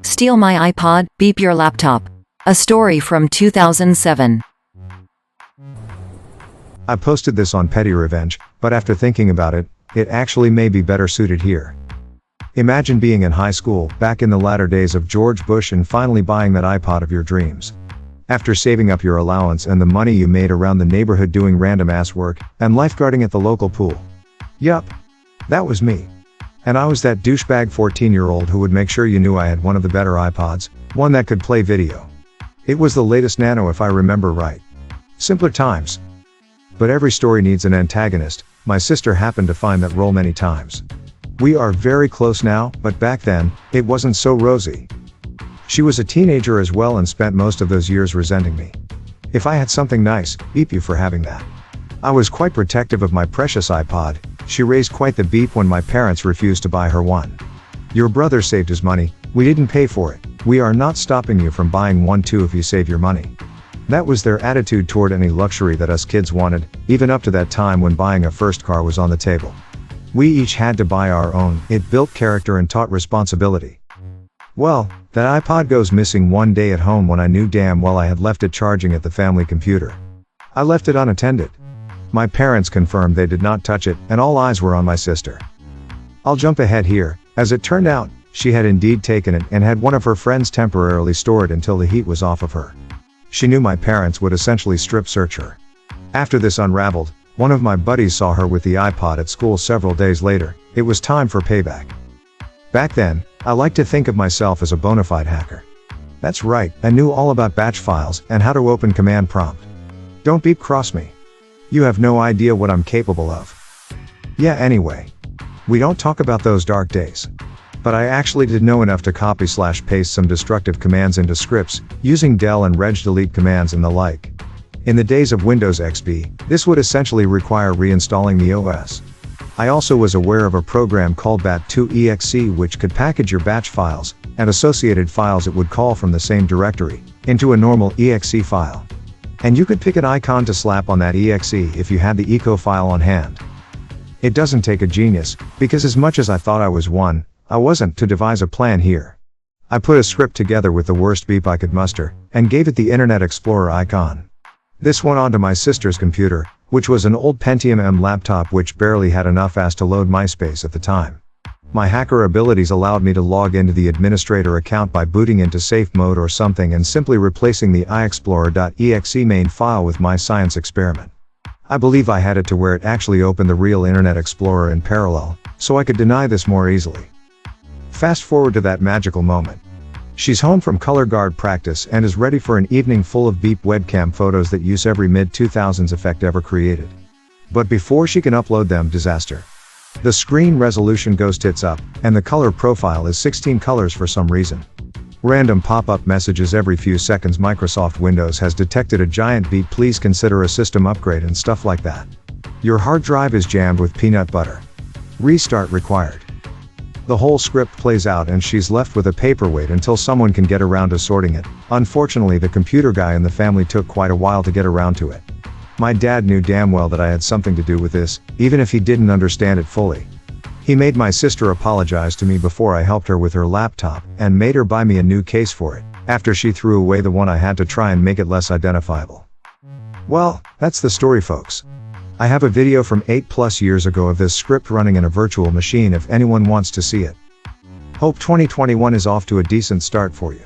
Steal my iPod, beep your laptop. A story from 2007. I posted this on Petty Revenge, but after thinking about it, it actually may be better suited here. Imagine being in high school, back in the latter days of George Bush, and finally buying that iPod of your dreams. After saving up your allowance and the money you made around the neighborhood doing random ass work, and lifeguarding at the local pool. Yup. That was me. And I was that douchebag 14-year-old who would make sure you knew I had one of the better iPods, one that could play video. It was the latest Nano if I remember right. Simpler times. But every story needs an antagonist. My sister happened to find that role many times. We are very close now, but back then, it wasn't so rosy. She was a teenager as well and spent most of those years resenting me. If I had something nice, beep you for having that. I was quite protective of my precious iPod. She raised quite the beep when my parents refused to buy her one. Your brother saved his money, we didn't pay for it. We are not stopping you from buying one too if you save your money. That was their attitude toward any luxury that us kids wanted, even up to that time when buying a first car was on the table. We each had to buy our own. It built character and taught responsibility. Well, that iPod goes missing one day at home when I knew damn well I had left it charging at the family computer. I left it unattended. My parents confirmed they did not touch it, and all eyes were on my sister. I'll jump ahead here. As it turned out, she had indeed taken it and had one of her friends temporarily store it until the heat was off of her. She knew my parents would essentially strip search her. After this unraveled, one of my buddies saw her with the iPod at school several days later. It was time for payback. Back then, I liked to think of myself as a bona fide hacker. That's right, I knew all about batch files and how to open command prompt. Don't beep cross me. You have no idea what I'm capable of. Yeah, anyway. We don't talk about those dark days. But I actually did know enough to copy/paste some destructive commands into scripts, using del and reg delete commands and the like. In the days of Windows XP, this would essentially require reinstalling the OS. I also was aware of a program called bat2exe which could package your batch files, and associated files it would call from the same directory, into a normal exe file. And you could pick an icon to slap on that exe if you had the eco file on hand. It doesn't take a genius, because as much as I thought I was one, I wasn't, to devise a plan here. I put a script together with the worst beep I could muster, and gave it the Internet Explorer icon. This went onto my sister's computer, which was an old Pentium M laptop which barely had enough ass to load MySpace at the time. My hacker abilities allowed me to log into the administrator account by booting into safe mode or something and simply replacing the iexplorer.exe main file with my science experiment. I believe I had it to where it actually opened the real Internet Explorer in parallel, so I could deny this more easily. Fast forward to that magical moment. She's home from color guard practice and is ready for an evening full of beep webcam photos that use every mid-2000s effect ever created. But before she can upload them, disaster. The screen resolution goes tits up, and the color profile is 16 colors for some reason. Random pop-up messages every few seconds. Microsoft Windows has detected a giant beep, please consider a system upgrade and stuff like that. Your hard drive is jammed with peanut butter. Restart required. The whole script plays out and she's left with a paperweight until someone can get around to sorting it. Unfortunately, the computer guy in the family took quite a while to get around to it. My dad knew damn well that I had something to do with this, even if he didn't understand it fully. He made my sister apologize to me before I helped her with her laptop, and made her buy me a new case for it, after she threw away the one I had to try and make it less identifiable. Well, that's the story, folks. I have a video from 8+ years ago of this script running in a virtual machine if anyone wants to see it. Hope 2021 is off to a decent start for you.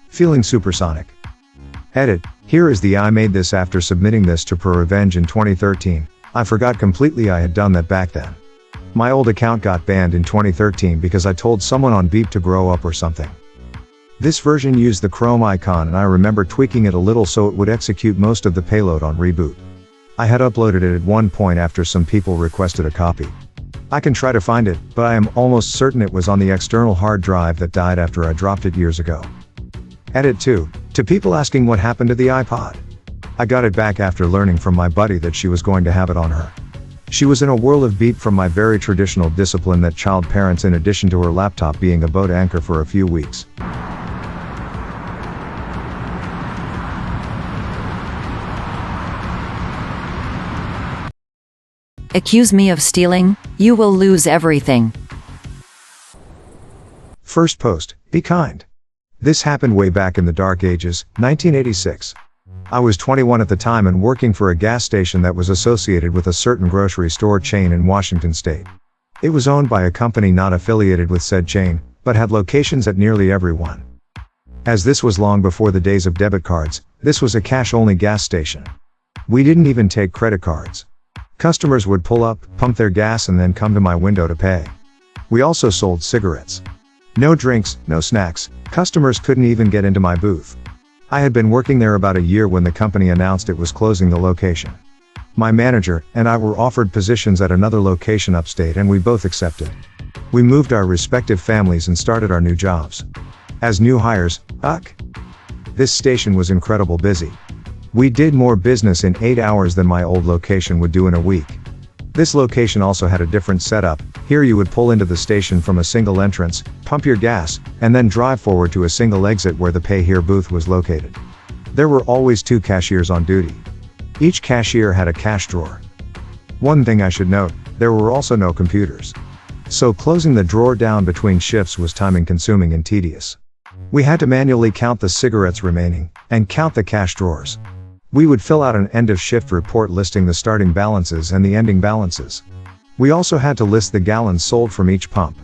Feeling supersonic. Edit. Here is the I made this after submitting this to prorevenge in 2013. I forgot completely I had done that back then. My old account got banned in 2013 because I told someone on beep to grow up or something. This version used the Chrome icon and I remember tweaking it a little so it would execute most of the payload on reboot. I had uploaded it at one point after some people requested a copy. I can try to find it, but I am almost certain it was on the external hard drive that died after I dropped it years ago. Edit 2. To people asking what happened to the iPod. I got it back after learning from my buddy that she was going to have it on her. She was in a whirl of beep from my very traditional discipline that child parents, in addition to her laptop being a boat anchor for a few weeks. Accuse me of stealing, you will lose everything. First post, be kind. This happened way back in the dark ages, 1986. I was 21 at the time and working for a gas station that was associated with a certain grocery store chain in Washington state. It was owned by a company not affiliated with said chain, but had locations at nearly every one. As this was long before the days of debit cards, this was a cash-only gas station. We didn't even take credit cards. Customers would pull up, pump their gas and then come to my window to pay. We also sold cigarettes. No drinks, no snacks, customers couldn't even get into my booth. I had been working there about a year when the company announced it was closing the location. My manager and I were offered positions at another location upstate and we both accepted. We moved our respective families and started our new jobs. As new hires, this station was incredible busy. We did more business in 8 hours than my old location would do in a week. This location also had a different setup. Here you would pull into the station from a single entrance, pump your gas, and then drive forward to a single exit where the Pay Here booth was located. There were always 2 cashiers on duty. Each cashier had a cash drawer. One thing I should note, there were also no computers. So closing the drawer down between shifts was time consuming and tedious. We had to manually count the cigarettes remaining, and count the cash drawers. We would fill out an end-of-shift report listing the starting balances and the ending balances. We also had to list the gallons sold from each pump.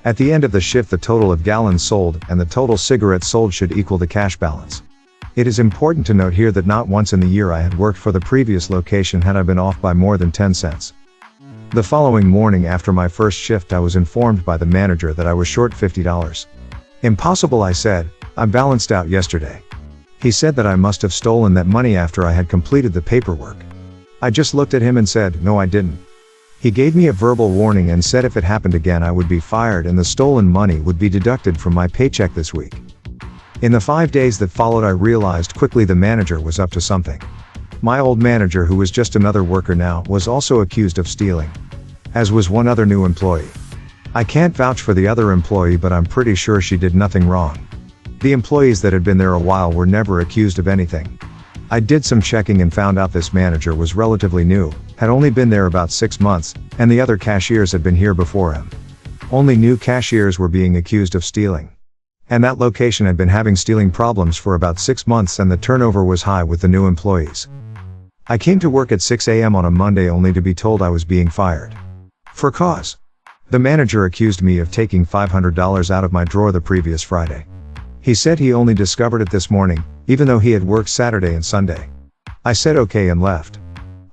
At the end of the shift the total of gallons sold and the total cigarettes sold should equal the cash balance. It is important to note here that not once in the year I had worked for the previous location had I been off by more than 10 cents. The following morning after my first shift I was informed by the manager that I was short $50. Impossible, I said, I balanced out yesterday. He said that I must have stolen that money after I had completed the paperwork. I just looked at him and said, no I didn't. He gave me a verbal warning and said if it happened again I would be fired and the stolen money would be deducted from my paycheck this week. In the 5 days that followed I realized quickly the manager was up to something. My old manager, who was just another worker now, was also accused of stealing. As was one other new employee. I can't vouch for the other employee but I'm pretty sure she did nothing wrong. The employees that had been there a while were never accused of anything. I did some checking and found out this manager was relatively new, had only been there about 6 months, and the other cashiers had been here before him. Only new cashiers were being accused of stealing. And that location had been having stealing problems for about 6 months and the turnover was high with the new employees. I came to work at 6 a.m. on a Monday only to be told I was being fired. For cause. The manager accused me of taking $500 out of my drawer the previous Friday. He said he only discovered it this morning, even though he had worked Saturday and Sunday. I said okay and left.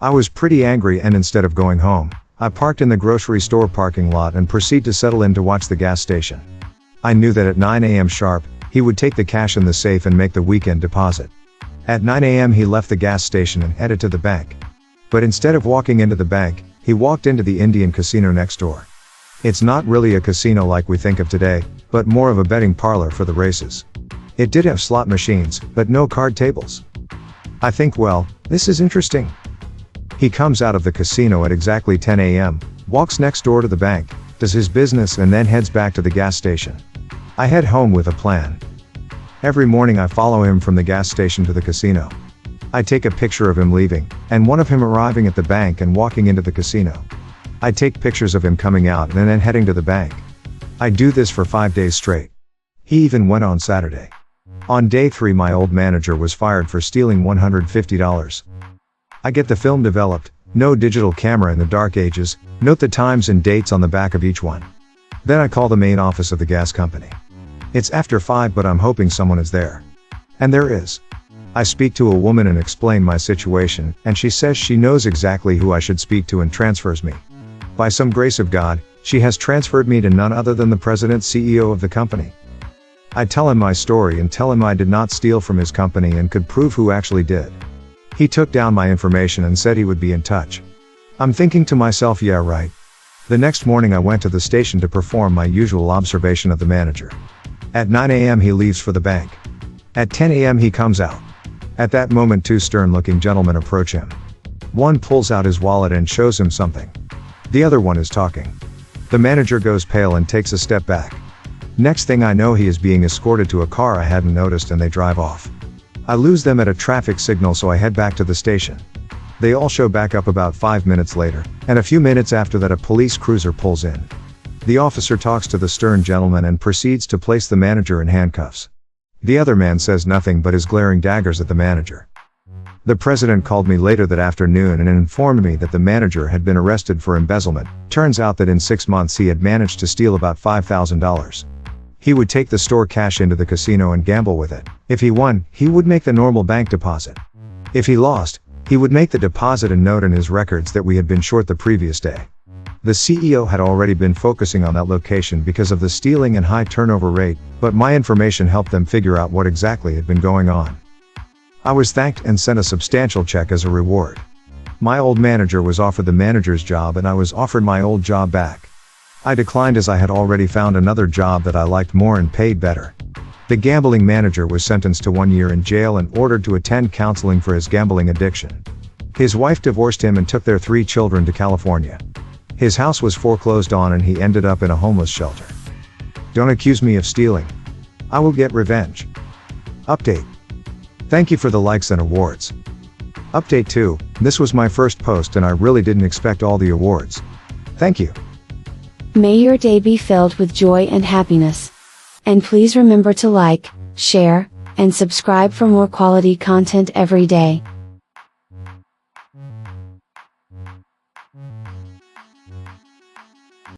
I was pretty angry and instead of going home, I parked in the grocery store parking lot and proceeded to settle in to watch the gas station. I knew that at 9 a.m. sharp, he would take the cash in the safe and make the weekend deposit. At 9 a.m. he left the gas station and headed to the bank. But instead of walking into the bank, he walked into the Indian casino next door. It's not really a casino like we think of today, but more of a betting parlor for the races. It did have slot machines, but no card tables. I think, well, this is interesting. He comes out of the casino at exactly 10 a.m., walks next door to the bank, does his business and then heads back to the gas station. I head home with a plan. Every morning I follow him from the gas station to the casino. I take a picture of him leaving, and one of him arriving at the bank and walking into the casino. I take pictures of him coming out and then heading to the bank. I do this for 5 days straight. He even went on Saturday. On day 3 my old manager was fired for stealing $150. I get the film developed, no digital camera in the dark ages, note the times and dates on the back of each one. Then I call the main office of the gas company. It's after 5 but I'm hoping someone is there. And there is. I speak to a woman and explain my situation, and she says she knows exactly who I should speak to and transfers me. By some grace of God, she has transferred me to none other than the president CEO of the company. I tell him my story and tell him I did not steal from his company and could prove who actually did. He took down my information and said he would be in touch. I'm thinking to myself, yeah right. The next morning I went to the station to perform my usual observation of the manager. At 9 a.m. he leaves for the bank. At 10 a.m. he comes out. At that moment 2 stern-looking gentlemen approach him. One pulls out his wallet and shows him something. The other one is talking. The manager goes pale and takes a step back. Next thing I know he is being escorted to a car I hadn't noticed and they drive off. I lose them at a traffic signal so I head back to the station. They all show back up about 5 minutes later, and a few minutes after that a police cruiser pulls in. The officer talks to the stern gentleman and proceeds to place the manager in handcuffs. The other man says nothing but is glaring daggers at the manager. The president called me later that afternoon and informed me that the manager had been arrested for embezzlement. Turns out that in 6 months he had managed to steal about $5,000. He would take the store cash into the casino and gamble with it. If he won, he would make the normal bank deposit. If he lost, he would make the deposit and note in his records that we had been short the previous day. The CEO had already been focusing on that location because of the stealing and high turnover rate, but my information helped them figure out what exactly had been going on. I was thanked and sent a substantial check as a reward. My old manager was offered the manager's job and I was offered my old job back. I declined as I had already found another job that I liked more and paid better. The gambling manager was sentenced to 1 year in jail and ordered to attend counseling for his gambling addiction. His wife divorced him and took their 3 children to California. His house was foreclosed on and he ended up in a homeless shelter. Don't accuse me of stealing. I will get revenge. Update. Thank you for the likes and awards. Update 2, this was my first post and I really didn't expect all the awards. Thank you. May your day be filled with joy and happiness. And please remember to like, share, and subscribe for more quality content every day.